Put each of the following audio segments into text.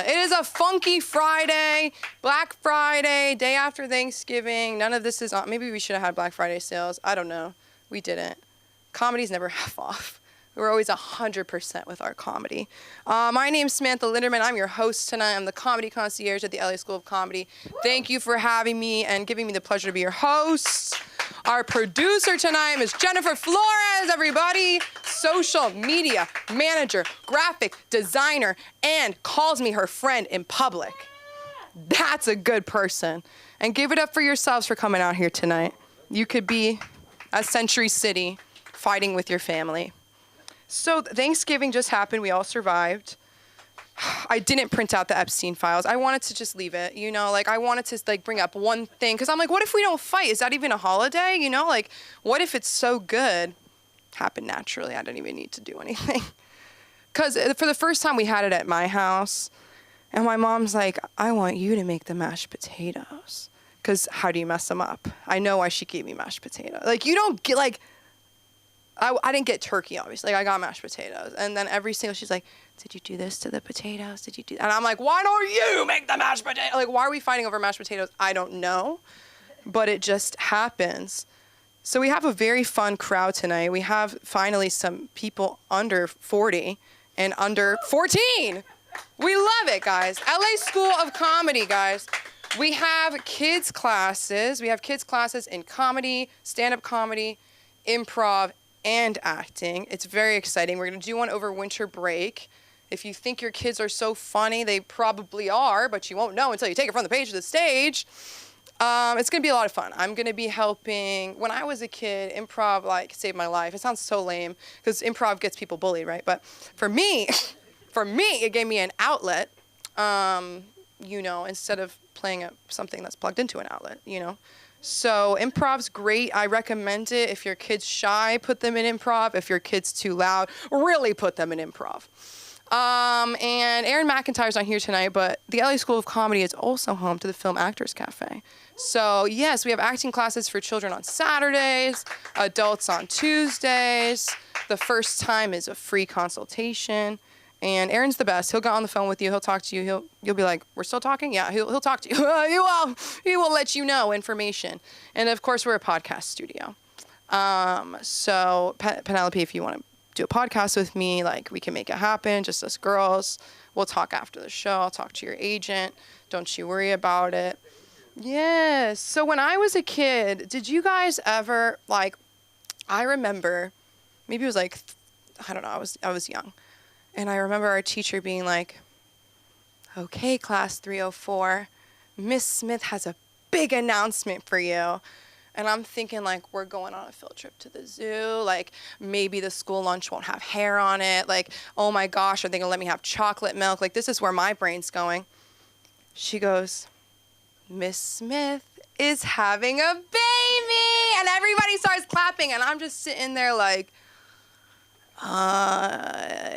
It is a funky Friday, Black Friday, day after Thanksgiving. None of this is on. Maybe we should have had Black Friday sales. I don't know. We didn't. Comedies never half off. We're always 100% with our comedy. My name's Samantha Linderman. I'm your host tonight. I'm the comedy concierge at the LA School of Comedy. Thank you for having me and giving me the pleasure to be your host. Our producer tonight is Jennifer Flores, everybody. Social media manager, graphic designer, and calls me her friend in public. That's a good person. And give it up for yourselves for coming out here tonight. You could be at Century City fighting with your family. So Thanksgiving just happened. We all survived. I didn't print out the Epstein files. I wanted to just leave it, you know, like I wanted to like bring up one thing because I'm like, what if we don't fight? Is that even a holiday? You know, like what if it's so good? Happened naturally. I didn't even need to do anything. Because for the first time we had it at my house and my mom's like, I want you to make the mashed potatoes because how do you mess them up? I know why she gave me mashed potatoes. Like you don't get like, I didn't get turkey, obviously. Like, I got mashed potatoes. And then every single, she's like, did you do this to the potatoes? Did you do that? And I'm like, why don't you make the mashed potatoes? Like, why are we fighting over mashed potatoes? I don't know. But it just happens. So we have a very fun crowd tonight. We have finally some people under 40 and under 14. We love it, guys. LA School of Comedy, guys. We have kids classes. We have kids classes in comedy, stand-up comedy, improv, and acting. It's very exciting. We're going to do one over winter break. If you think your kids are so funny, they probably are, but you won't know until you take it from the page to the stage. It's going to be a lot of fun. I'm going to be helping. When I was a kid, improv like saved my life. It sounds so lame because improv gets people bullied, right? But for me, it gave me an outlet, you know, instead of playing something that's plugged into an outlet, you know. So improv's great. I recommend it. If your kid's shy, put them in improv. If your kid's too loud, really put them in improv. And Aaron McIntyre's not here tonight, but the LA School of Comedy is also home to the Film Actors Cafe. So yes, we have acting classes for children on Saturdays, adults on Tuesdays. The first time is a free consultation. And Aaron's the best. He'll get on the phone with you. He'll talk to you. You'll be like, we're still talking? Yeah, he'll talk to you. He will let you know information. And of course, we're a podcast studio. So Penelope, if you want to do a podcast with me, like we can make it happen. Just us girls. We'll talk after the show. I'll talk to your agent. Don't you worry about it. Yes. So when I was a kid, did you guys ever like? I remember, maybe it was like, I don't know. I was young. And I remember our teacher being like, okay, class 304, Miss Smith has a big announcement for you. And I'm thinking like, we're going on a field trip to the zoo. Like maybe the school lunch won't have hair on it. Like, oh my gosh, are they gonna let me have chocolate milk? Like this is where my brain's going. She goes, Miss Smith is having a baby. And everybody starts clapping. And I'm just sitting there like,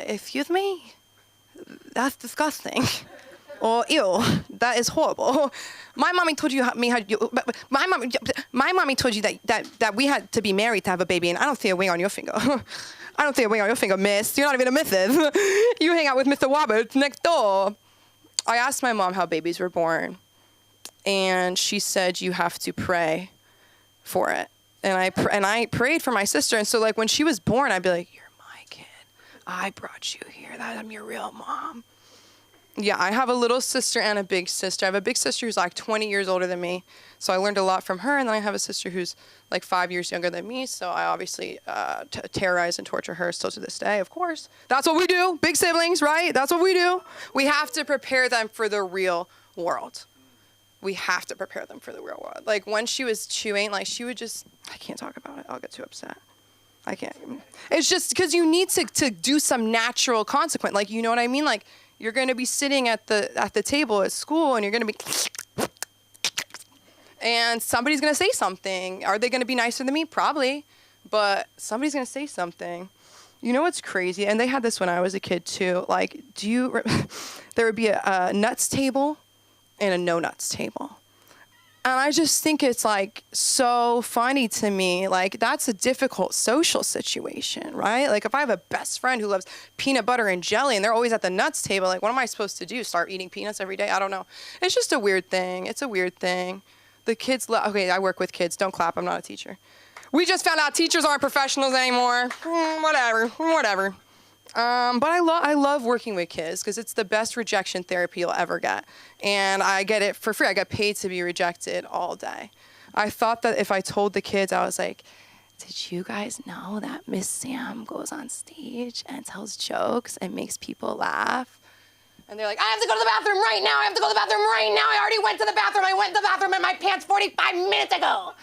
excuse me? That's disgusting. Or ew, that is horrible. My mommy told you my mommy told you that we had to be married to have a baby, and I don't see a ring on your finger. I don't see a ring on your finger, miss. You're not even a missus. You hang out with Mr. Roberts next door. I asked my mom how babies were born, and she said you have to pray for it. And I prayed for my sister, and so like when she was born, I'd be like, I brought you here. I'm your real mom. Yeah, I have a little sister and a big sister. I have a big sister who's like 20 years older than me. So I learned a lot from her. And then I have a sister who's like 5 years younger than me. So I obviously terrorize and torture her still to this day, of course. That's what we do. Big siblings, right? That's what we do. We have to prepare them for the real world. We have to prepare them for the real world. Like when she was chewing, like she would just, I can't talk about it. I'll get too upset. I can't. It's just because you need to do some natural consequence. Like, you know what I mean? Like, you're going to be sitting at the table at school and you're going to be, and somebody's going to say something. Are they going to be nicer than me? Probably. But somebody's going to say something. You know what's crazy? And they had this when I was a kid too. Like, there would be a nuts table and a no nuts table. And I just think it's like so funny to me. Like that's a difficult social situation, right? Like if I have a best friend who loves peanut butter and jelly and they're always at the nuts table, like what am I supposed to do? Start eating peanuts every day? I don't know. It's just a weird thing. It's a weird thing. The kids, okay, I work with kids. Don't clap. I'm not a teacher. We just found out teachers aren't professionals anymore. Whatever. But I love working with kids because it's the best rejection therapy you'll ever get. And I get it for free. I get paid to be rejected all day. I thought that if I told the kids, I was like, did you guys know that Miss Sam goes on stage and tells jokes and makes people laugh? And they're like, I have to go to the bathroom right now. I have to go to the bathroom right now. I already went to the bathroom. I went to the bathroom in my pants 45 minutes ago.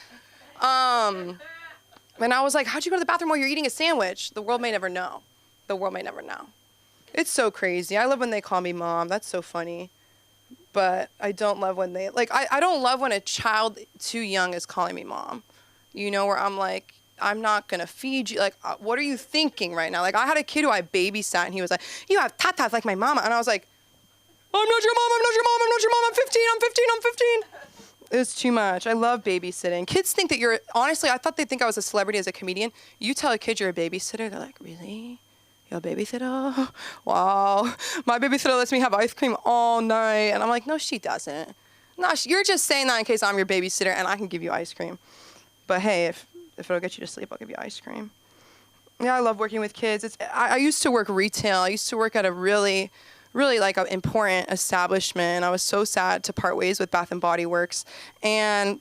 And I was like, how'd you go to the bathroom while you're eating a sandwich? The world may never know. The world may never know. It's so crazy. I love when they call me mom. That's so funny. But I don't love when they, like, I don't love when a child too young is calling me mom. You know, where I'm like, I'm not going to feed you. Like, what are you thinking right now? Like, I had a kid who I babysat, and he was like, you have tatas like my mama. And I was like, I'm not your mom. I'm not your mom. I'm not your mom. I'm 15. It's too much. I love babysitting. Kids think that you're, honestly, I thought they'd think I was a celebrity as a comedian. You tell a kid you're a babysitter, they're like, really? You're a babysitter? Wow. My babysitter lets me have ice cream all night. And I'm like, no, she doesn't. No, you're just saying that in case I'm your babysitter and I can give you ice cream. But hey, if it'll get you to sleep, I'll give you ice cream. Yeah, I love working with kids. I used to work retail. I used to work at a really like an important establishment. I was so sad to part ways with Bath and Body Works. And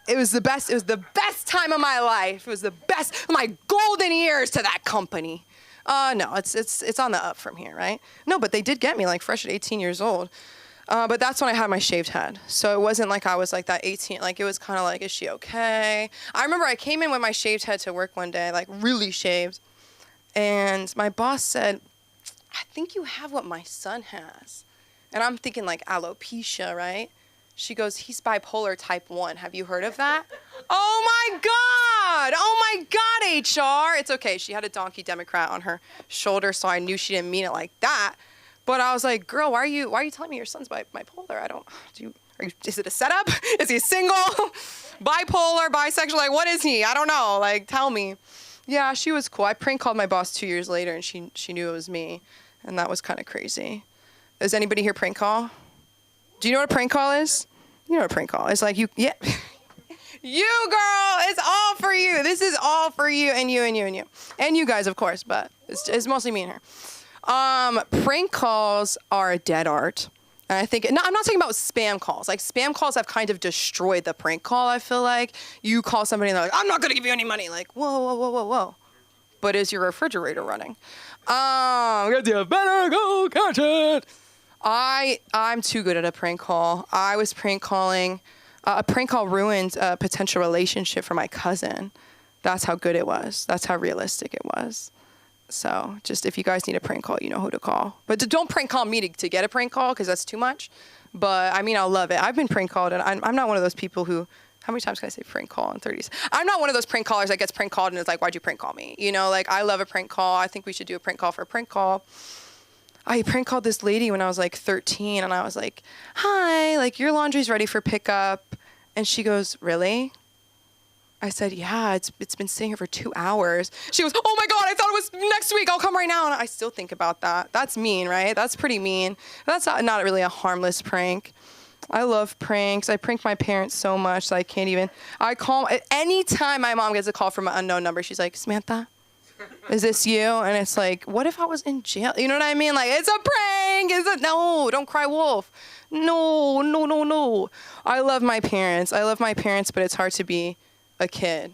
it was the best time of my life. It was the best, my golden years to that company. No, it's on the up from here, right? No, but they did get me like fresh at 18 years old. But that's when I had my shaved head. So it wasn't like I was like that 18, like it was kind of like, is she okay? I remember I came in with my shaved head to work one day, like really shaved. And my boss said, I think you have what my son has. And I'm thinking like alopecia, right? She goes, he's bipolar type 1. Have you heard of that? Oh my God, HR. It's okay. She had a donkey Democrat on her shoulder, so I knew she didn't mean it like that. But I was like, girl, why are you telling me your son's bipolar? Is it a setup? Is he single? Bipolar, bisexual? Like, what is he? I don't know. Like, tell me. Yeah, she was cool. I prank called my boss 2 years later, and she knew it was me. And that was kind of crazy. Does anybody here prank call? Do you know what a prank call is? You know what a prank call is. It's like yeah. You, girl, it's all for you. This is all for you and you and you and you. And you guys, of course, but it's mostly me and her. Prank calls are a dead art. And I think, no, I'm not talking about spam calls. Like, spam calls have kind of destroyed the prank call, I feel like. You call somebody and they're like, I'm not going to give you any money. Like, whoa. But is your refrigerator running? You better go catch it. I'm too good at a prank call. I was prank calling. A prank call ruined a potential relationship for my cousin. That's how good it was. That's how realistic it was. So just if you guys need a prank call, you know who to call. But don't prank call me to get a prank call because that's too much. But I mean, I'll love it. I've been prank called, and I'm not one of those people who, how many times can I say prank call in 30s? I'm not one of those prank callers that gets prank called and is like, why'd you prank call me? You know, like I love a prank call. I think we should do a prank call for a prank call. I prank called this lady when I was like 13, and I was like, hi, like your laundry's ready for pickup. And she goes, really? I said, yeah, it's been sitting here for 2 hours. She goes, oh my God, I thought it was next week. I'll come right now. And I still think about that. That's mean, right? That's pretty mean. That's not really a harmless prank. I love pranks. I prank my parents so much that I can't even, anytime my mom gets a call from an unknown number, she's like, Samantha, is this you? And it's like, what if I was in jail? You know what I mean? Like, it's a prank. No, don't cry wolf. No. I love my parents, but it's hard to be a kid.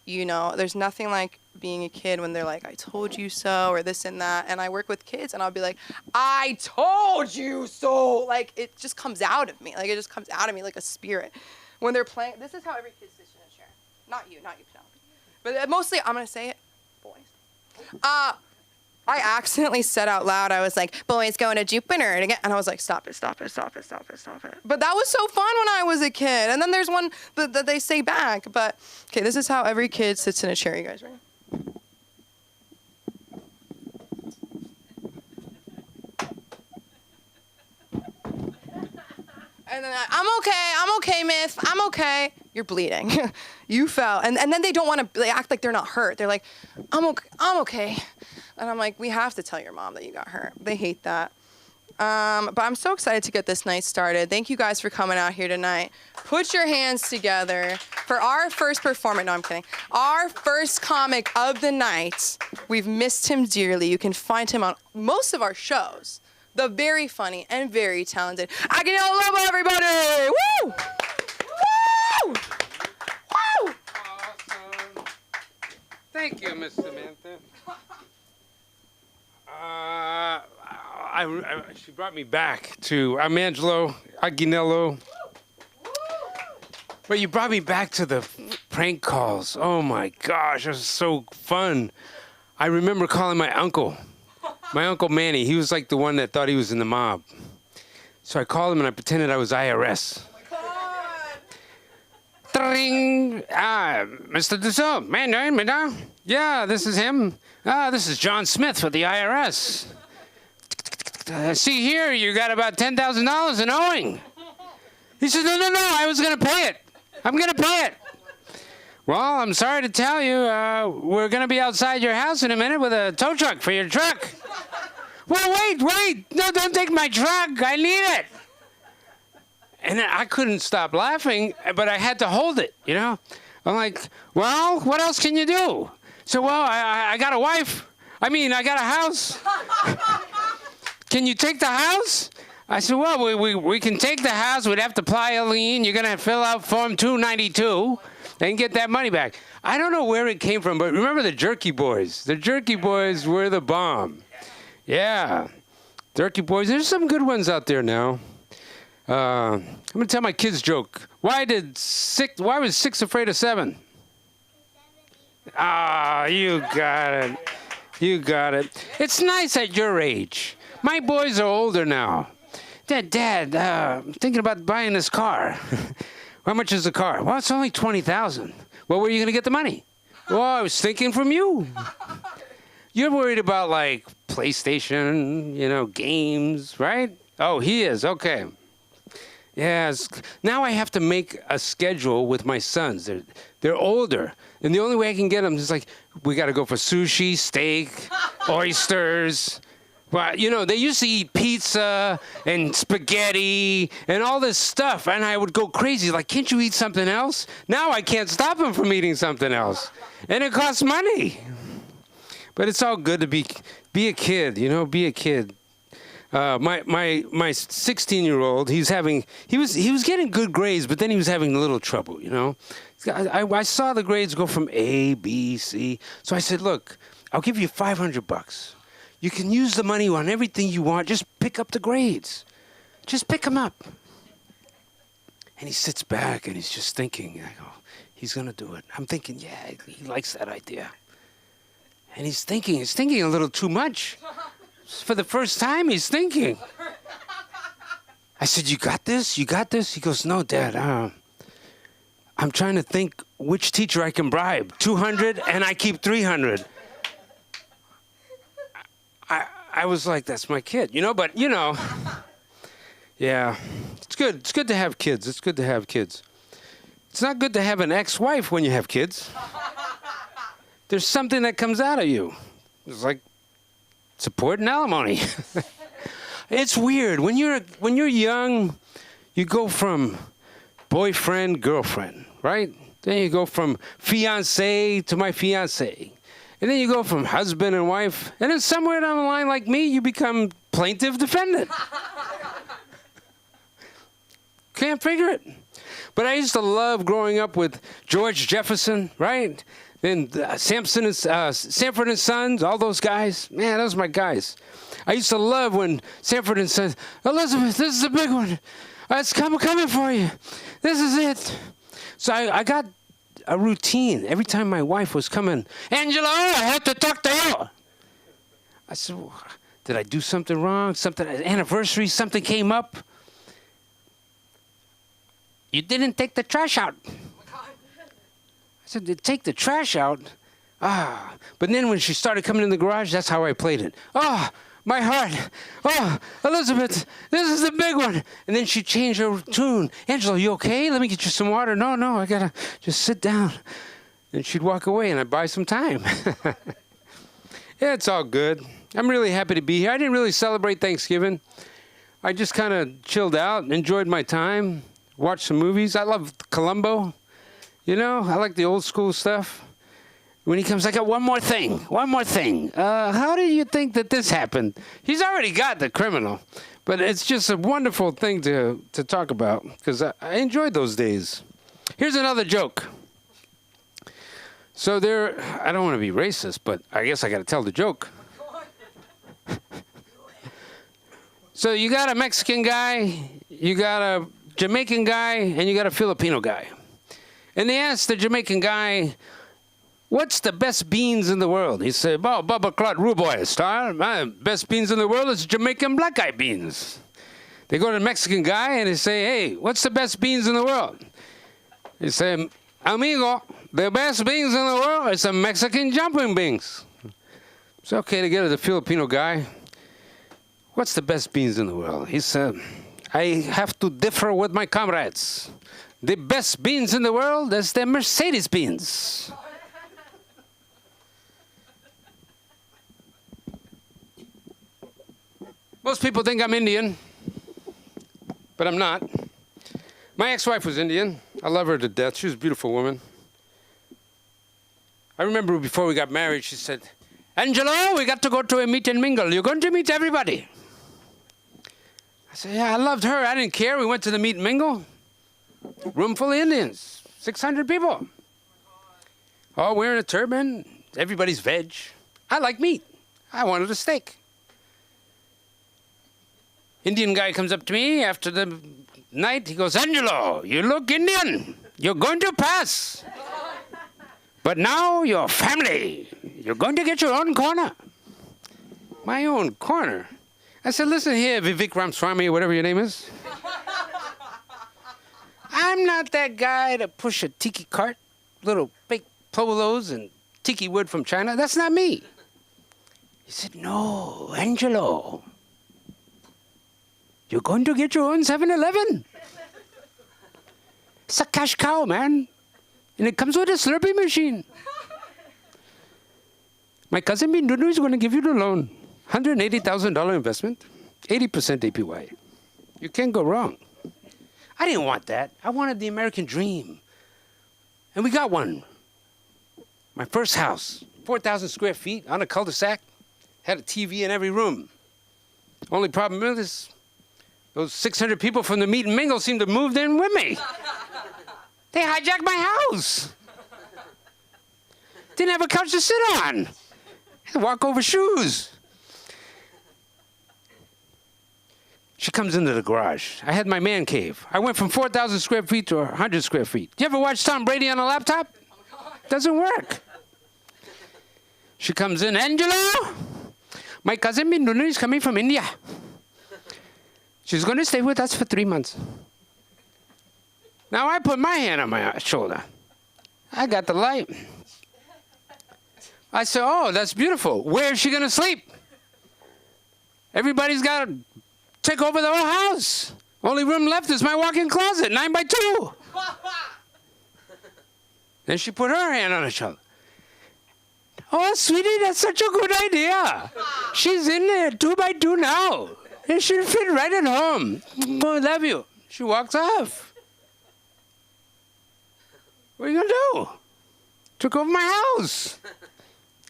You know, there's nothing like being a kid when they're like, I told you so, or this and that. And I work with kids and I'll be like, I told you so. Like, it just comes out of me. Like, it just comes out of me like a spirit. When they're playing, this is how every kid sits in a chair. Not you, Penelope. But mostly, I'm going to say it, boys. I accidentally said out loud, I was like, boys going to Jupiter. And I was like, stop it. But that was so fun when I was a kid. And then there's one that they say back. But, okay, this is how every kid sits in a chair, you guys ready? And then I'm okay, miss. I'm okay. You're bleeding. You fell. And then they don't want to, they act like they're not hurt. They're like, I'm okay. And I'm like, we have to tell your mom that you got hurt. They hate that. But I'm so excited to get this night started. Thank you guys for coming out here tonight. Put your hands together for our first performance. No, I'm kidding. Our first comic of the night. We've missed him dearly. You can find him on most of our shows. The very funny and very talented Aguinaldo Lobo, everybody! Woo! Woo! Woo! Awesome. Thank you, Miss Samantha. She brought me back to, I'm Angelo Aguinaldo. But you brought me back to the prank calls. Oh my gosh, it was so fun. I remember calling my uncle Manny. He was like the one that thought he was in the mob. So I called him and I pretended I was IRS. Ding! Mr. Dussault, madam? Yeah, this is him. This is John Smith with the IRS. See here, you got about $10,000 in owing. He said, no, I was going to pay it. I'm going to pay it. Well, I'm sorry to tell you, we're going to be outside your house in a minute with a tow truck for your truck. Well, wait. No, don't take my truck. I need it. And I couldn't stop laughing, but I had to hold it, you know? I'm like, well, what else can you do? So, well, I got a wife. I got a house. Can you take the house? I said, well, we can take the house. We'd have to apply a lien. You're going to fill out Form 292 and get that money back. I don't know where it came from, but remember the Jerky Boys? The Jerky Boys were the bomb. Yeah. Jerky Boys. There's some good ones out there now. I'm going to tell my kids joke. Why was 6 afraid of 7? Ah, you got it. You got it. It's nice at your age. My boys are older now. Dad, I'm thinking about buying this car. How much is the car? Well, it's only $20,000. Well, where are you going to get the money? Well, I was thinking from you. You're worried about, like, PlayStation, games, right? Oh, he is. Okay. Yes. Now I have to make a schedule with my sons. They're older. And the only way I can get them is like, we got to go for sushi, steak, oysters. Well, they used to eat pizza and spaghetti and all this stuff. And I would go crazy. Like, can't you eat something else? Now I can't stop them from eating something else. And it costs money. But it's all good to be a kid, be a kid. My 16-year-old, he was getting good grades, but then he was having a little trouble, I saw the grades go from A, B, C. So I said, look, I'll give you $500. You can use the money on everything you want. Just pick up the grades. Just pick them up. And he sits back and he's just thinking, I go, he's going to do it. I'm thinking, yeah, he likes that idea. And he's thinking a little too much. For the first time, he's thinking. I said, you got this? You got this? He goes, no, Dad. I'm trying to think which teacher I can bribe. 200 and I keep 300. I was like, that's my kid, but, yeah. It's good. It's good to have kids. It's good to have kids. It's not good to have an ex-wife when you have kids. There's something that comes out of you. It's like support and alimony. It's weird. When you're young, you go from boyfriend, girlfriend, right? Then you go from fiance to my fiance. And then you go from husband and wife. And then somewhere down the line, like me, you become plaintiff defendant. Can't figure it. But I used to love growing up with George Jefferson, right? Then Sanford and Sons, all those guys. Man, those are my guys. I used to love when Sanford and Sons, Elizabeth, this is a big one. It's coming for you. This is it. So I got a routine. Every time my wife was coming, Angelo, I have to talk to you. I said, well, did I do something wrong? Anniversary, something came up? You didn't take the trash out. I said, take the trash out? But then when she started coming in the garage, that's how I played it. my heart. Oh, Elizabeth, this is the big one. And then she'd change her tune. Angela, you okay? Let me get you some water. No, I got to just sit down. And she'd walk away, and I'd buy some time. Yeah, it's all good. I'm really happy to be here. I didn't really celebrate Thanksgiving. I just kind of chilled out, enjoyed my time, watched some movies. I love Columbo. You know, I like the old school stuff. When he comes, I got one more thing. How do you think that this happened? He's already got the criminal. But it's just a wonderful thing to talk about because I enjoyed those days. Here's another joke. So I don't want to be racist, but I guess I got to tell the joke. So you got a Mexican guy, you got a Jamaican guy, and you got a Filipino guy. And they asked the Jamaican guy, what's the best beans in the world? He said, well, Baba Clot Ruboy, star. My best beans in the world is Jamaican black eye beans. They go to the Mexican guy and they say, hey, what's the best beans in the world? He said, amigo, the best beans in the world is the Mexican jumping beans. It's okay to get to the Filipino guy. What's the best beans in the world? He said, I have to differ with my comrades. The best beans in the world is the Mercedes beans. Most people think I'm Indian, but I'm not. My ex-wife was Indian. I love her to death. She was a beautiful woman. I remember before we got married, she said, Angelo, we got to go to a meet and mingle. You're going to meet everybody. I said, yeah, I loved her. I didn't care. We went to the meet and mingle. Room full of Indians, 600 people. All wearing a turban. Everybody's veg. I like meat. I wanted a steak. Indian guy comes up to me after the night. He goes, Angelo, you look Indian. You're going to pass. But now you're family. You're going to get your own corner. My own corner? I said, listen here, Vivek Ramaswamy, or whatever your name is. I'm not that guy to push a tiki cart, little fake polos and tiki wood from China. That's not me. He said, no, Angelo. You're going to get your own 7-Eleven. It's a cash cow, man. And it comes with a Slurpee machine. My cousin Bindunu is going to give you the loan. $180,000 investment, 80% APY. You can't go wrong. I didn't want that. I wanted the American dream. And we got one. My first house, 4,000 square feet on a cul-de-sac, had a TV in every room. Only problem is those 600 people from the meet and mingle seemed to have moved in with me. They hijacked my house. Didn't have a couch to sit on. Had to walk over shoes. She comes into the garage. I had my man cave. I went from 4,000 square feet to 100 square feet. You ever watch Tom Brady on a laptop? Doesn't work. She comes in, Angelo, my cousin Bindunu is coming from India. She's going to stay with us for 3 months. Now I put my hand on my shoulder. I got the light. I said, oh, that's beautiful. Where is she going to sleep? Everybody's got to take over the whole house. Only room left is my walk-in closet, 9x2. Then she put her hand on her shoulder. Oh, sweetie, that's such a good idea. She's in there, 2x2 now. It should fit right at home. Oh, I love you. She walks off. What are you going to do? Took over my house.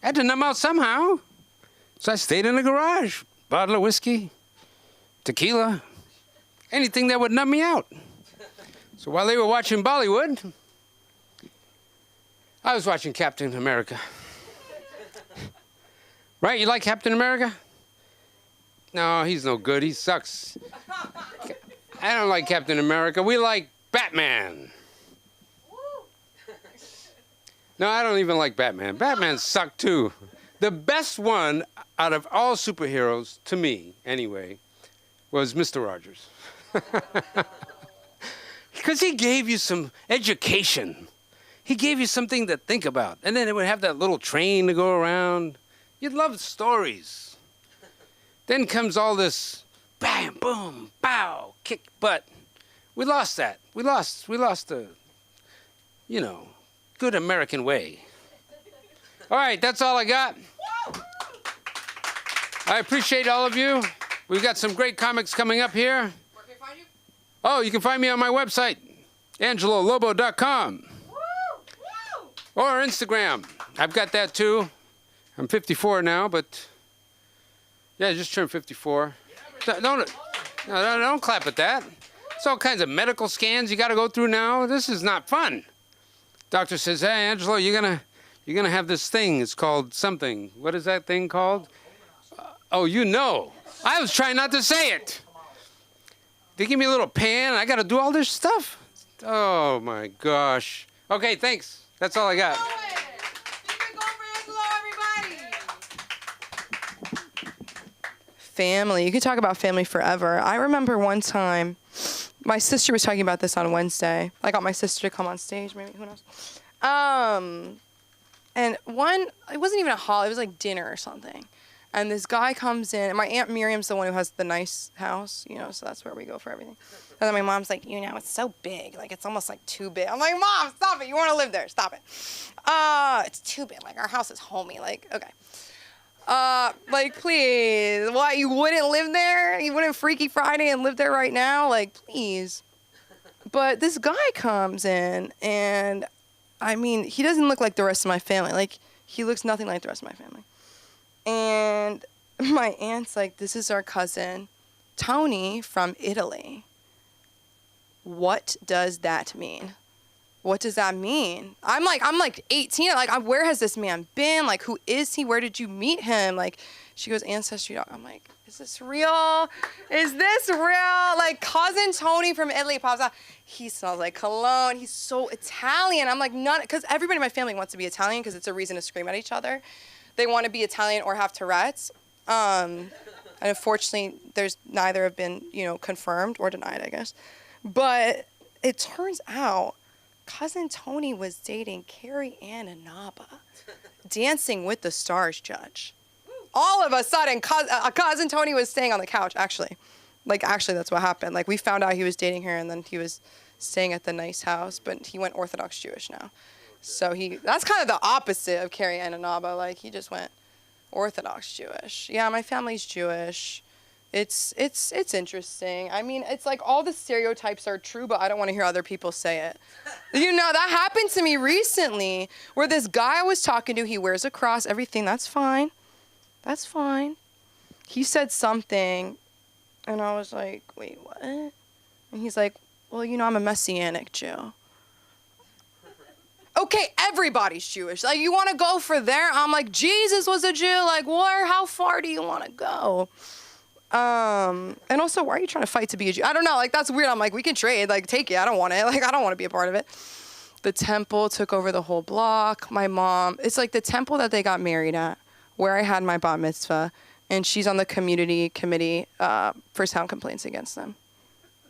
I had to numb out somehow. So I stayed in the garage. Bottle of whiskey, tequila, anything that would numb me out. So while they were watching Bollywood, I was watching Captain America. Right? You like Captain America? No, he's no good. He sucks. I don't like Captain America. We like Batman. No, I don't even like Batman. Batman sucked too. The best one out of all superheroes, to me anyway, was Mr. Rogers. Because he gave you some education. He gave you something to think about. And then it would have that little train to go around. You'd love stories. Then comes all this bam, boom, bow, kick butt. We lost that. We lost the, good American way. All right, that's all I got. I appreciate all of you. We've got some great comics coming up here. Where can I find you? Oh, you can find me on my website, angelolobo.com. Or Instagram. I've got that too. I'm 54 now, but yeah, I just turned 54. Don't clap at that. It's all kinds of medical scans you got to go through now. This is not fun. Doctor says, "Hey, Angelo, you're gonna have this thing. It's called something. What is that thing called?" Oh, I was trying not to say it. They give me a little pan. I got to do all this stuff. Oh my gosh. Okay, thanks. That's all I got. Family. You could talk about family forever. I remember one time, my sister was talking about this on Wednesday. I got my sister to come on stage, maybe, who knows. And it wasn't even a hall, it was like dinner or something. And this guy comes in, and my Aunt Miriam's the one who has the nice house, so that's where we go for everything. And then my mom's like, it's so big, like it's almost like too big. I'm like, Mom, stop it, you want to live there, stop it. It's too big, like our house is homey, like, okay. Like, please, what, you wouldn't live there? You wouldn't Freaky Friday and live there right now? Like, please. But this guy comes in, and, he doesn't look like the rest of my family. Like, he looks nothing like the rest of my family. And my aunt's like, this is our cousin, Tony from Italy. What does that mean? What does that mean? I'm like 18. Like, where has this man been? Like, who is he? Where did you meet him? Like, she goes, Ancestry.com. I'm like, is this real? Is this real? Like, cousin Tony from Italy pops out. He smells like cologne. He's so Italian. I'm like, because everybody in my family wants to be Italian because it's a reason to scream at each other. They want to be Italian or have Tourette's. And unfortunately, there's neither have been, confirmed or denied, I guess. But it turns out cousin Tony was dating Carrie Ann Inaba, Dancing with the Stars judge. All of a sudden, cousin Tony was staying on the couch, actually. Like, actually, that's what happened. Like, we found out he was dating her, and then he was staying at the nice house, but he went Orthodox Jewish now. So that's kind of the opposite of Carrie Ann Inaba. Like, he just went Orthodox Jewish. Yeah, my family's Jewish. It's interesting. It's like all the stereotypes are true, but I don't want to hear other people say it. That happened to me recently where this guy I was talking to, he wears a cross, everything, that's fine. That's fine. He said something, and I was like, wait, what? And he's like, well, I'm a Messianic Jew. Okay, everybody's Jewish. Like, you want to go for there? I'm like, Jesus was a Jew. Like, how far do you want to go? And also, why are you trying to fight to be a Jew? I don't know. Like, that's weird. I'm like, we can trade. Like, take it. I don't want it. Like, I don't want to be a part of it. The temple took over the whole block. My mom, it's like the temple that they got married at, where I had my bat mitzvah, and she's on the community committee for sound complaints against them.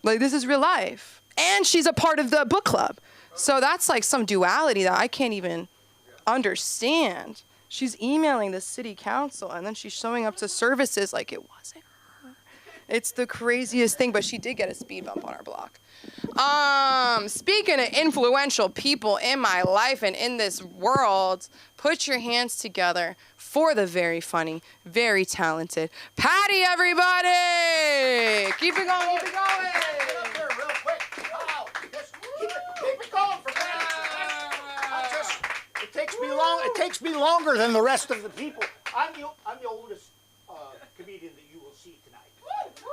Like, this is real life. And she's a part of the book club. So that's like some duality that I can't even understand. She's emailing the city council, and then she's showing up to services like it wasn't her. It's the craziest thing, but she did get a speed bump on our block. Speaking of influential people in my life and in this world, put your hands together for the very funny, very talented Patty, everybody! Keep it going, keep it going! It takes me longer than the rest of the people. I'm the oldest comedian that you will see tonight.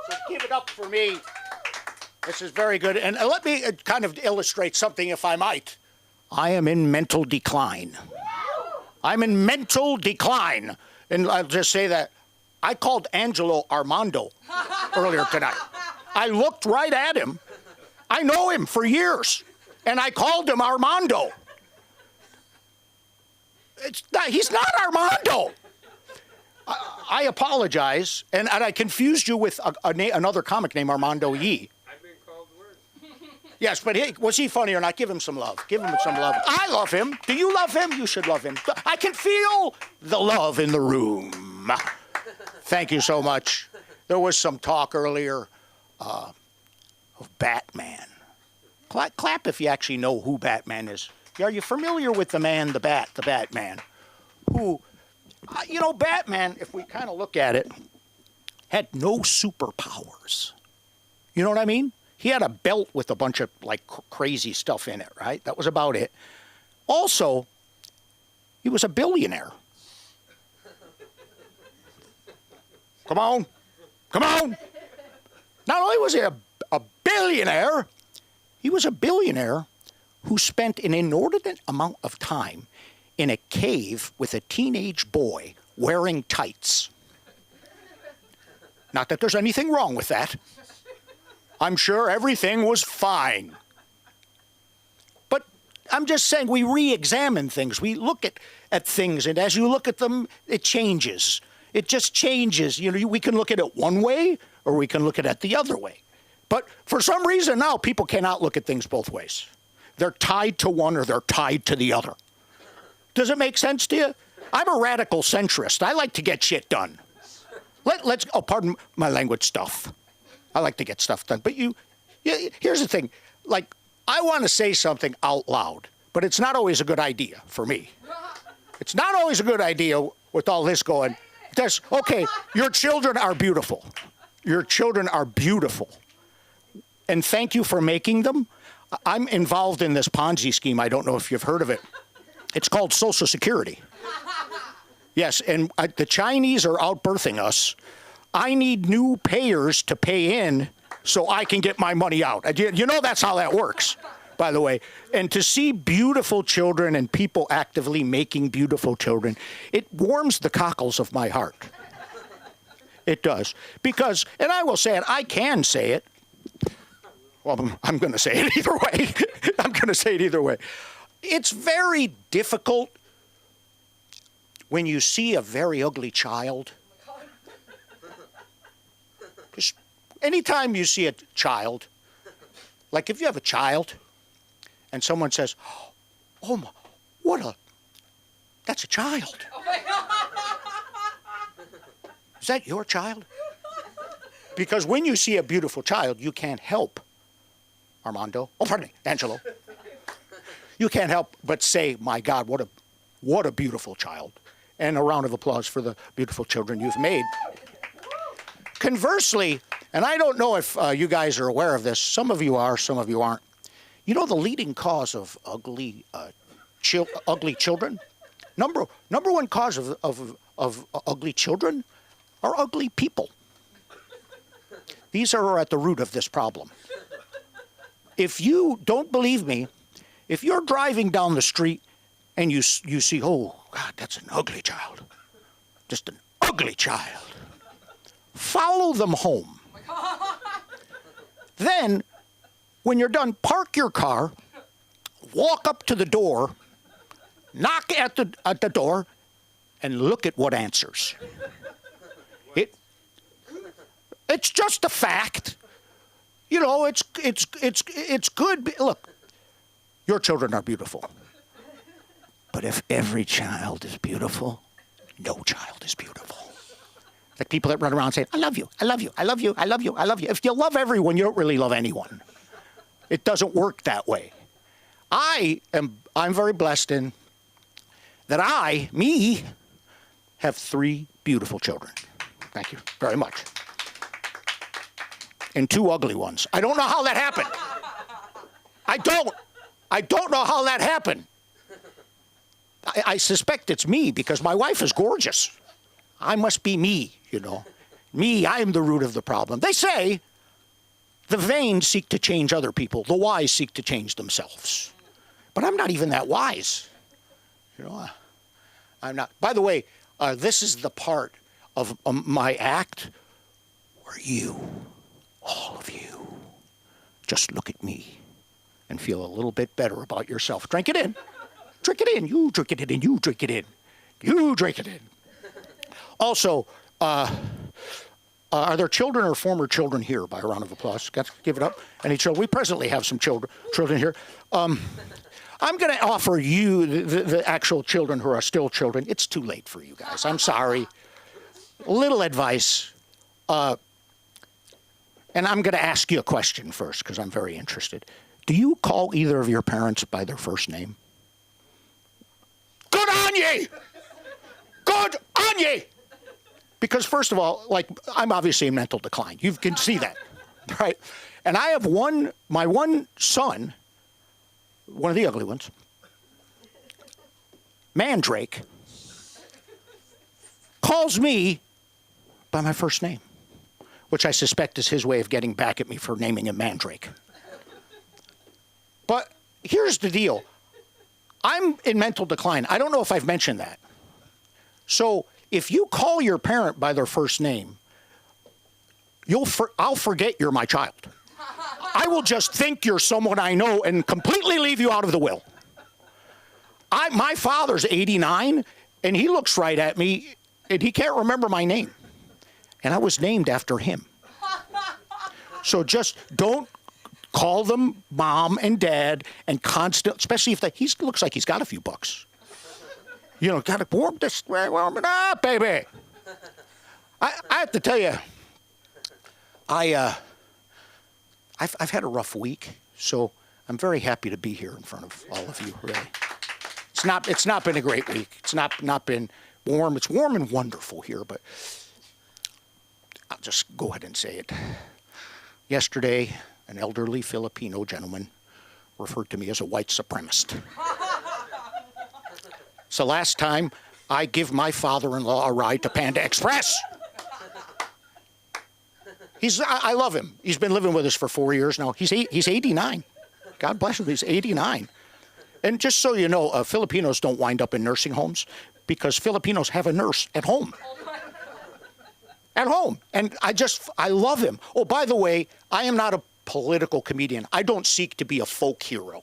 So give it up for me. This is very good. And let me kind of illustrate something, if I might. I am in mental decline. I'm in mental decline. And I'll just say that I called Angelo Armando earlier tonight. I looked right at him. I know him for years. And I called him Armando. He's not Armando. I apologize, and I confused you with another comic named Armando Yee. I've been called worse. Yes, but was he funny or not? Give him some love. Give him some love. I love him. Do you love him? You should love him. I can feel the love in the room. Thank you so much. There was some talk earlier of Batman. Clap if you actually know who Batman is. Are you familiar with the man, the Batman? Who, Batman, if we kind of look at it, had no superpowers. You know what I mean? He had a belt with a bunch of crazy stuff in it, right? That was about it. Also, he was a billionaire. Come on. Not only was he a billionaire, he was a billionaire who spent an inordinate amount of time in a cave with a teenage boy wearing tights. Not that there's anything wrong with that. I'm sure everything was fine. But I'm just saying we re-examine things. We look at things, and as you look at them, it changes. It just changes. We can look at it one way, or we can look at it the other way. But for some reason now, people cannot look at things both ways. They're tied to one or they're tied to the other. Does it make sense to you? I'm a radical centrist. I like to get shit done. Let's pardon my language, stuff. I like to get stuff done. But here's the thing. I want to say something out loud, but it's not always a good idea for me. It's not always a good idea with all this going. Okay, your children are beautiful. Your children are beautiful. And thank you for making them. I'm involved in this Ponzi scheme. I don't know if you've heard of it. It's called Social Security. Yes, and the Chinese are outbirthing us. I need new payers to pay in so I can get my money out. That's how that works, by the way. And to see beautiful children and people actively making beautiful children, it warms the cockles of my heart. It does. Because, and I will say it, I can say it. Well, I'm going to say it either way. I'm going to say it either way. It's very difficult when you see a very ugly child. Just anytime you see a child, like if you have a child and someone says, oh, that's a child. Is that your child? Because when you see a beautiful child, you can't help, Angelo. You can't help but say, my God, what a beautiful child. And a round of applause for the beautiful children you've made. Conversely, and I don't know if you guys are aware of this, some of you are, some of you aren't. The leading cause of ugly children? Number one cause of ugly children are ugly people. These are at the root of this problem. If you don't believe me, if you're driving down the street and you see, oh, God, that's an ugly child. Just an ugly child. Follow them home. Then, when you're done, park your car, walk up to the door, knock at the door, and look at what answers. It's just a fact. It's good. Look, your children are beautiful. But if every child is beautiful, no child is beautiful. Like people that run around saying, I love you, I love you, I love you, I love you, I love you. If you love everyone, you don't really love anyone. It doesn't work that way. I'm very blessed in that me, have 3 beautiful children. Thank you very much. And 2 ugly ones. I don't know how that happened. I don't know how that happened. I suspect it's me because my wife is gorgeous. I must be me, Me, I am the root of the problem. They say the vain seek to change other people. The wise seek to change themselves. But I'm not even that wise. I'm not. By the way, this is the part of my act where you, all of you, just look at me and feel a little bit better about yourself. Drink it in. Drink it in. You drink it in, and you drink it in. You drink it in. Also, are there children or former children here? By a round of applause. Got to give it up. Any children? We presently have some children here. I'm going to offer you the actual children who are still children. It's too late for you guys. I'm sorry. little advice. And I'm going to ask you a question first because I'm very interested. Do you call either of your parents by their first name? Good on ye! Good on ye! Because first of all, like, I'm obviously in mental decline. You can see that, right? And I have my one son, one of the ugly ones, Mandrake, calls me by my first name, which I suspect is his way of getting back at me for naming him Mandrake. But here's the deal. I'm in mental decline. I don't know if I've mentioned that. So if you call your parent by their first name, I'll forget you're my child. I will just think you're someone I know and completely leave you out of the will. My father's 89, and he looks right at me, and he can't remember my name. And I was named after him. So just don't call them mom and dad and especially if he looks like he's got a few bucks. You know, got to warm it up, baby. I have to tell you, I've had a rough week, so I'm very happy to be here in front of all of you, really. It's not been a great week. It's not been warm. It's warm and wonderful here, but I'll just go ahead and say it. Yesterday, an elderly Filipino gentleman referred to me as a white supremacist. It's the last time I give my father-in-law a ride to Panda Express. I love him. He's been living with us for 4 years now. He's 89. God bless him. He's 89. And just so you know, Filipinos don't wind up in nursing homes because Filipinos have a nurse at home. At home. And I love him. Oh, by the way, I am not a political comedian. I don't seek to be a folk hero.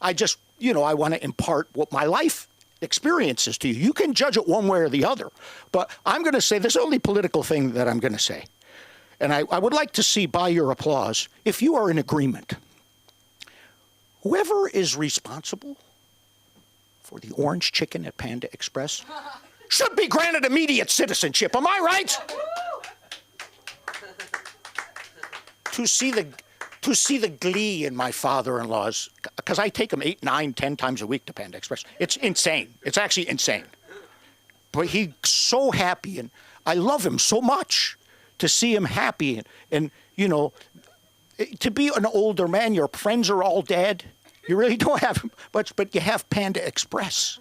I just, I want to impart what my life experiences to you. You can judge it one way or the other. But I'm going to say this is the only political thing that I'm going to say. And I would like to see by your applause, if you are in agreement, whoever is responsible for the orange chicken at Panda Express should be granted immediate citizenship. Am I right? To see the glee in my father-in-law's, because I take him 8, 9, 10 times a week to Panda Express. It's insane. It's actually insane. But he's so happy, and I love him so much to see him happy. And to be an older man, your friends are all dead. You really don't have much, but you have Panda Express.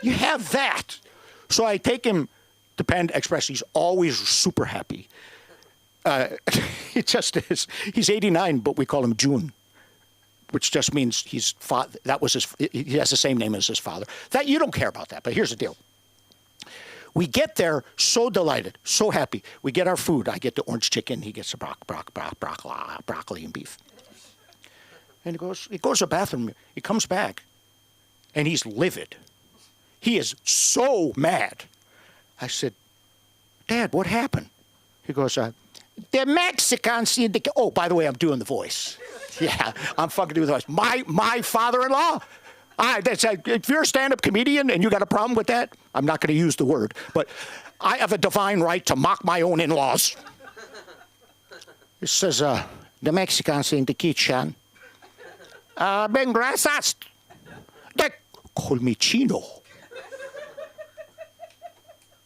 You have that. So I take him to Panda Express. He's always super happy. It just is. He's 89, but we call him June, which just means he has the same name as his father. That you don't care about that, but here's the deal. We get there so delighted, so happy. We get our food. I get the orange chicken. He gets the broccoli and beef. And he goes to the bathroom. He comes back, and he's livid. He is so mad. I said, Dad, what happened? He goes, the Mexicans. Oh, by the way, I'm doing the voice. Yeah, I'm fucking doing the voice. My father-in-law. If you're a stand-up comedian and you got a problem with that, I'm not going to use the word, but I have a divine right to mock my own in-laws. It says, the Mexicans in the kitchen. Ben grasas. They call me Chino.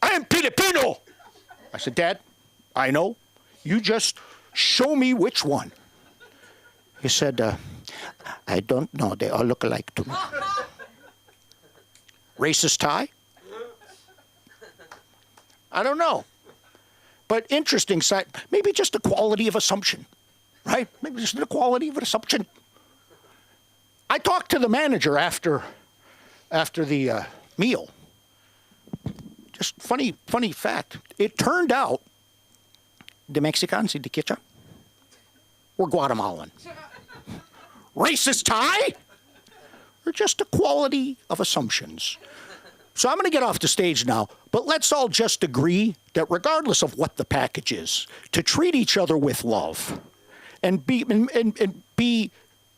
I am Filipino. I said, Dad, I know. You just show me which one. He said, I don't know. They all look alike to me. Racist tie? I don't know. But interesting side. Maybe just the quality of assumption, right? Maybe just the quality of an assumption. I talked to the manager after the meal. Just funny fact. It turned out the Mexicans in the kitchen were Guatemalan. Racist tie? Or just the quality of assumptions. So I'm going to get off the stage now, but let's all just agree that regardless of what the package is, to treat each other with love and be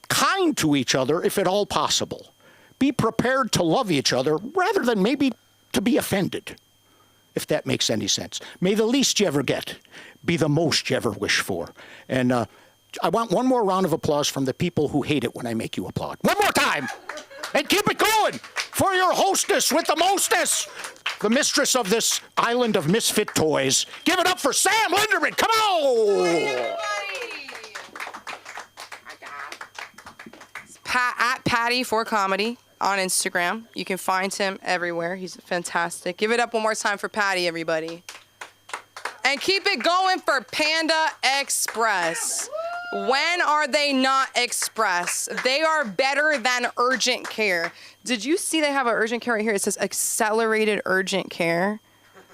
kind to each other if at all possible. Be prepared to love each other rather than maybe to be offended. if that makes any sense. May the least you ever get be the most you ever wish for. And I want one more round of applause from the people who hate it when I make you applaud. One more time! And keep it going for your hostess with the mostess, the mistress of this island of misfit toys. Give it up for Sam Linderman. Come on! At Patty for Comedy on Instagram. You can find him everywhere. He's fantastic. Give it up one more time for Patty, everybody. And keep it going for Panda Express. When are they not express? They are better than urgent care. Did you see they have an urgent care right here? It says accelerated urgent care.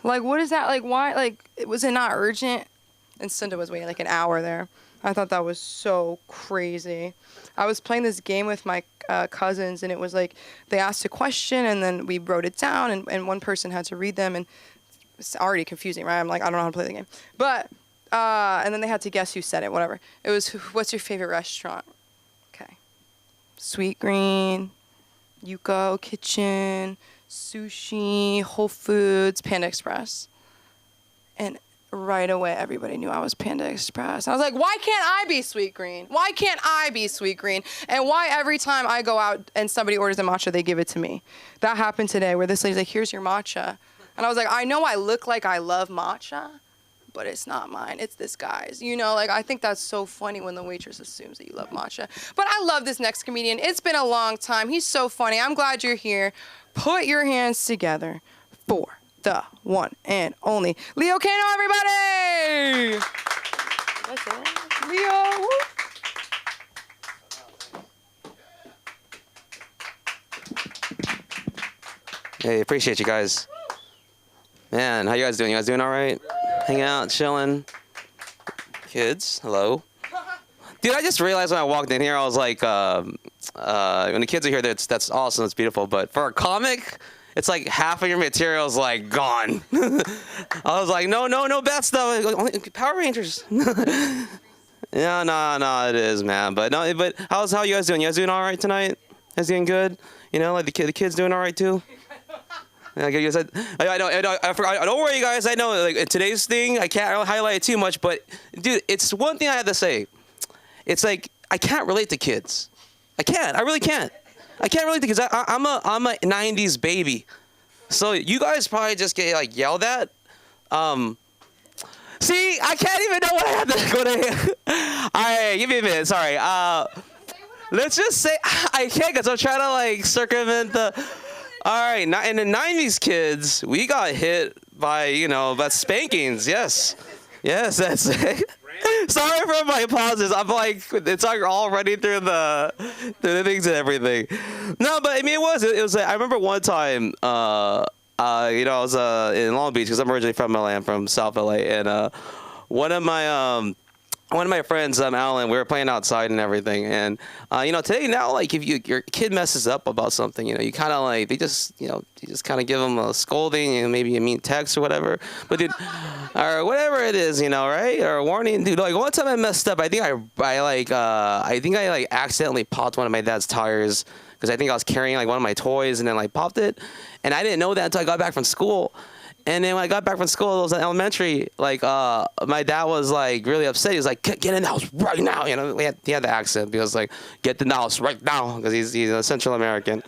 Like, what is that? Like, why? Like, was it not urgent? And Cinda was waiting like an hour there. I thought that was so crazy. I was playing this game with my cousins, and it was like they asked a question, and then we wrote it down, and one person had to read them, and it's already confusing, right? I'm like, I don't know how to play the game. But, and then they had to guess who said it, whatever. It was, what's your favorite restaurant? Okay. Sweet Green, Yuko Kitchen, Sushi, Whole Foods, Panda Express. And right away, everybody knew I was Panda Express. I was like, why can't I be Sweet Green? Why can't I be Sweet Green? And why every time I go out and somebody orders a matcha, they give it to me? That happened today where this lady's like, here's your matcha. And I was like, I know I look like I love matcha, but it's not mine. It's this guy's. You know, like, I think that's so funny when the waitress assumes that you love matcha. But I love this next comedian. It's been a long time. He's so funny. I'm glad you're here. Put your hands together for the one and only Leo Kano, everybody! That's it. Leo. Woo. Hey, appreciate you guys. Man, how you guys doing? You guys doing all right? Hanging out, chilling. Kids, hello. Dude, I just realized when I walked in here, I was like, when the kids are here, that's awesome, that's beautiful. But for a comic, it's like half of your material's like gone. I was like, no bad stuff. Power Rangers. No, it is, man. But no, but how you guys doing? You guys doing all right tonight? You guys doing good? You know, like the kids doing all right too? I don't worry, you guys. I know, like, today's thing, I can't highlight it too much, but dude, it's one thing I have to say. It's like I can't relate to kids. I can't. I really can't. I can't relate to kids. I'm a '90s baby, so you guys probably just get like yelled at. See, I can't even know what I have to go to. All right, give me a minute. Sorry. Let's just say I can't because I'm trying to like circumvent the. All right, in the '90s, kids, we got hit by by spankings. Yes, that's it. Sorry for my pauses. I'm like, it's like all running through the things and everything. No, but I mean, it was. I remember one time, I was in Long Beach because I'm originally from LA. I'm from South LA, and one of my friends, Alan, we were playing outside and everything, and today now, like, if your kid messes up about something, you kind of like you just kind of give them a scolding and maybe a mean text or whatever, but dude, or whatever it is, right, or a warning, dude. Like one time I messed up. I think I accidentally popped one of my dad's tires because I think I was carrying like one of my toys and then like popped it, and I didn't know that until I got back from school. And then when I got back from school, it was in elementary. Like, my dad was like really upset. He was like, "Get in the house right now!" He had the accent. He was like, "Get in the house right now," because he's a Central American.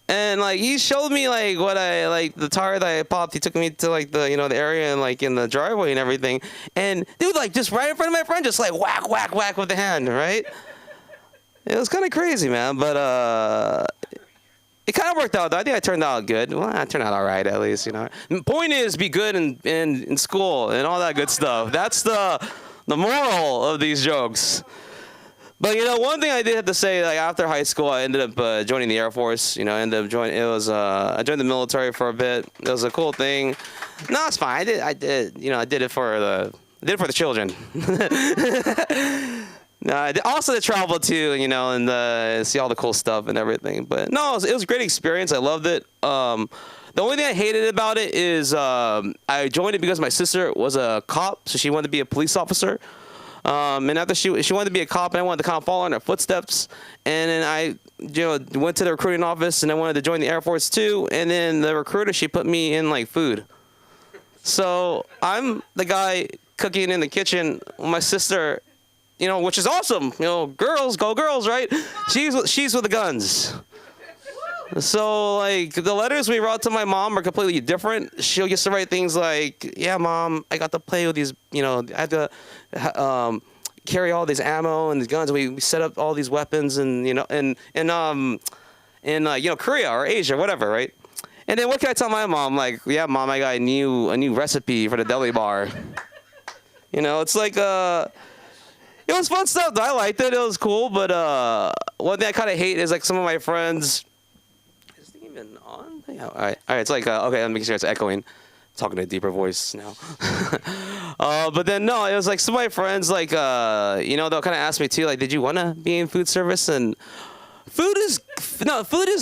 And like he showed me like what the tire that I popped. He took me to like the the area and like in the driveway and everything. And dude, like just right in front of my friend, just like whack, whack, whack with the hand, right? It was kind of crazy, man. But it kind of worked out, though. I think I turned out good. Well, I turned out all right, at least, The point is, be good in school and all that good stuff. That's the moral of these jokes. But, one thing I did have to say, like, after high school, I ended up joining the Air Force. I joined the military for a bit. It was a cool thing. No, it's fine. I did it for the children. Also to travel too, and see all the cool stuff and everything. But no, it was a great experience. I loved it. The only thing I hated about it is I joined it because my sister was a cop, so she wanted to be a police officer. And after she wanted to be a cop, and I wanted to kind of follow in her footsteps. And then I went to the recruiting office, and I wanted to join the Air Force too. And then the recruiter, she put me in like food. So I'm the guy cooking in the kitchen. My sister, which is awesome. Girls, go girls, right? She's with the guns. So like the letters we wrote to my mom are completely different. She'll used to write things like, "Yeah, mom, I got to play with these. I had to carry all this ammo and these guns. We set up all these weapons and in Korea or Asia, whatever, right?" And then what can I tell my mom? Like, "Yeah, mom, I got a new recipe for the deli bar." It's like it was fun stuff. I liked it. It was cool. But one thing I kind of hate is like some of my friends. Is it even on? Yeah, all right. It's like okay. I'm making sure it's echoing. Talking in a deeper voice now. But then no, it was like some of my friends like they'll kind of ask me too, like, "Did you want to be in food service?" And food is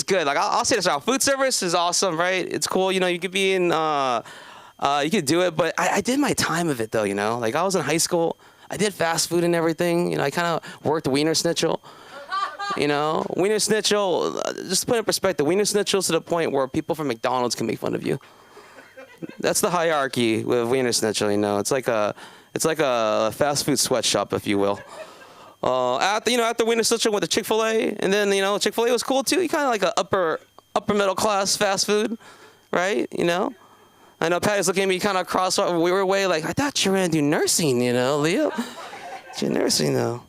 good. Like I'll say this now. Food service is awesome, right? It's cool. You could be in you could do it, but I did my time of it though. Like I was in high school. I did fast food and everything. I kind of worked Wiener Schnitzel. Wiener Schnitzel. Just to put it in perspective, Wiener Schnitzel's to the point where people from McDonald's can make fun of you. That's the hierarchy with Wiener Schnitzel. It's like a fast food sweatshop, if you will. After Wiener Schnitzel went to Chick-fil-A, and then Chick-fil-A was cool too. You kind of like a upper middle class fast food, right? I know Patty's looking at me kind of cross weird way, like, "I thought you were gonna do nursing, Leo. You're nursing though."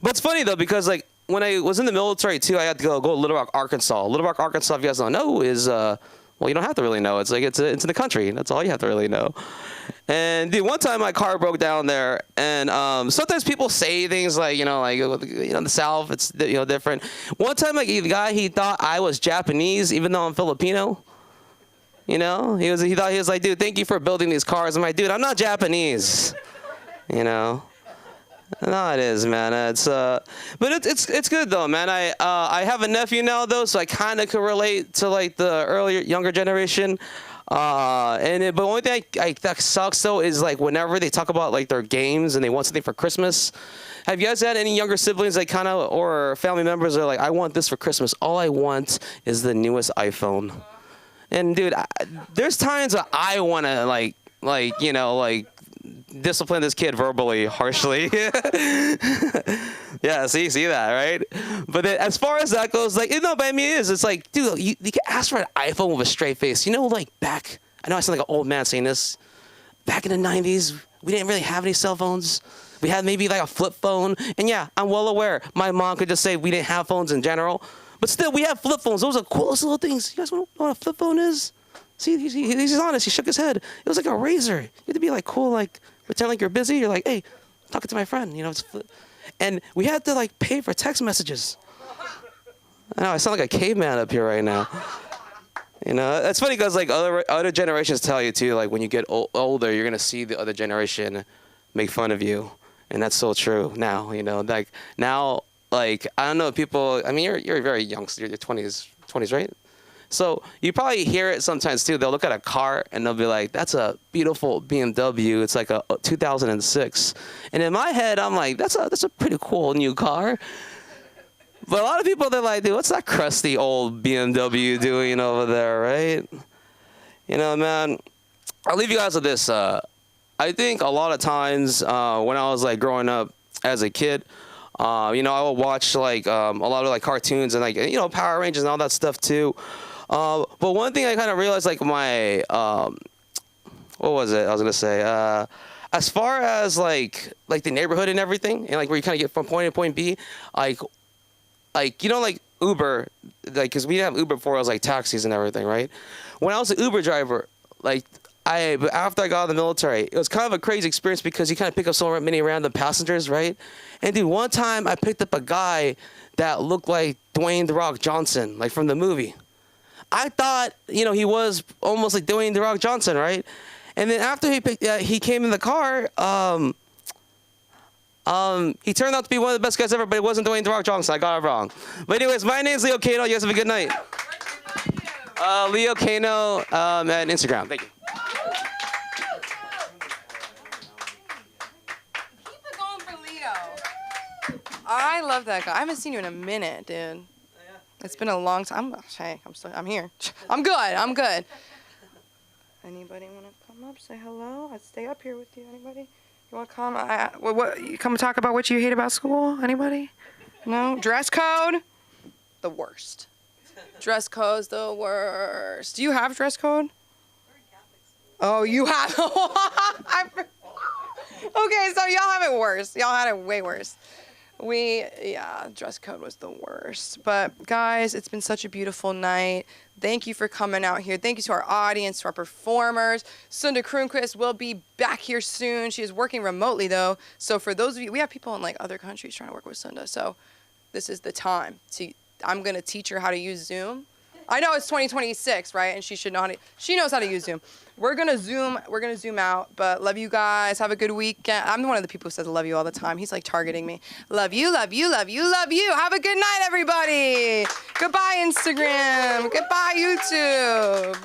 But it's funny though because like when I was in the military too, I had to go to Little Rock, Arkansas. Little Rock, Arkansas, if you guys don't know, is well, you don't have to really know. It's like it's in the country. That's all you have to really know. And dude, one time my car broke down there, and sometimes people say things like the South, it's different. One time like the guy, he thought I was Japanese, even though I'm Filipino. He thought he was like, "Dude, thank you for building these cars." I'm like, "Dude, I'm not Japanese." No, it is, man. But it's good though, man. I have a nephew now though, so I kind of can relate to like the younger generation. But the only thing that sucks though is like whenever they talk about like their games and they want something for Christmas. Have you guys had any younger siblings that kind of or family members that are like, "I want this for Christmas. All I want is the newest iPhone." And dude, there's times that I want to like discipline this kid verbally, harshly. Yeah, see that, right? But then, as far as that goes, like, but I mean, it's like, dude, you can ask for an iPhone with a straight face. Like back, I know I sound like an old man saying this. Back in the 90s, we didn't really have any cell phones. We had maybe like a flip phone. And yeah, I'm well aware. My mom could just say we didn't have phones in general. But still, we have flip phones. Those are the coolest little things. You guys know what a flip phone is? See, he's honest. He shook his head. It was like a razor. You had to be like cool, like pretend like you're busy. You're like, "Hey, I'm talking to my friend." And we had to like pay for text messages. I know I sound like a caveman up here right now. It's funny because like other generations tell you too. Like when you get older, you're gonna see the other generation make fun of you, and that's so true now. Like now. Like, I don't know, people, I mean, you're very young, so you're 20s, right? So you probably hear it sometimes, too. They'll look at a car, and they'll be like, "That's a beautiful BMW. It's like a 2006. And in my head, I'm like, that's a pretty cool new car. But a lot of people, they're like, "Dude, what's that crusty old BMW doing over there, right?" Man, I'll leave you guys with this. I think a lot of times when I was, like, growing up as a kid, I would watch like a lot of like cartoons and like Power Rangers and all that stuff too. But one thing I kind of realized, like my what was it? I was gonna say as far as like the neighborhood and everything, and like where you kind of get from point A to point B, like Uber, like because we didn't have Uber before. It was like taxis and everything, right? When I was an Uber driver, like. But after I got out of the military, it was kind of a crazy experience because you kind of pick up so many random passengers, right? And dude, one time I picked up a guy that looked like Dwayne "The Rock" Johnson, like from the movie. I thought, he was almost like Dwayne "The Rock" Johnson, right? And then after he came in the car, he turned out to be one of the best guys ever, but it wasn't Dwayne "The Rock" Johnson. I got it wrong. But anyways, my name's Leo Kano. You guys have a good night. Leo Kano at Instagram. Thank you. I love that guy. I haven't seen you in a minute, dude. It's been a long time. I'm here. I'm good. Anybody want to come up, say hello? I'd stay up here with you. Anybody? You want to come? You come talk about what you hate about school? Anybody? No? Dress code? The worst. Dress code's the worst. Do you have dress code? Oh, you have. Okay, so y'all have it worse. Y'all had it way worse. Dress code was the worst. But guys, it's been such a beautiful night. Thank you for coming out here. Thank you to our audience, to our performers. Sunda Kronquist will be back here soon. She is working remotely though. So for those of you, we have people in like other countries trying to work with Sunda. So this is the time. I'm gonna teach her how to use Zoom. I know it's 2026, right? And she should know how to. She knows how to use Zoom. We're gonna Zoom out. But love you guys. Have a good weekend. I'm one of the people who says I love you all the time. He's like targeting me. Love you, love you, love you, love you. Have a good night, everybody. Goodbye, Instagram. Goodbye, YouTube.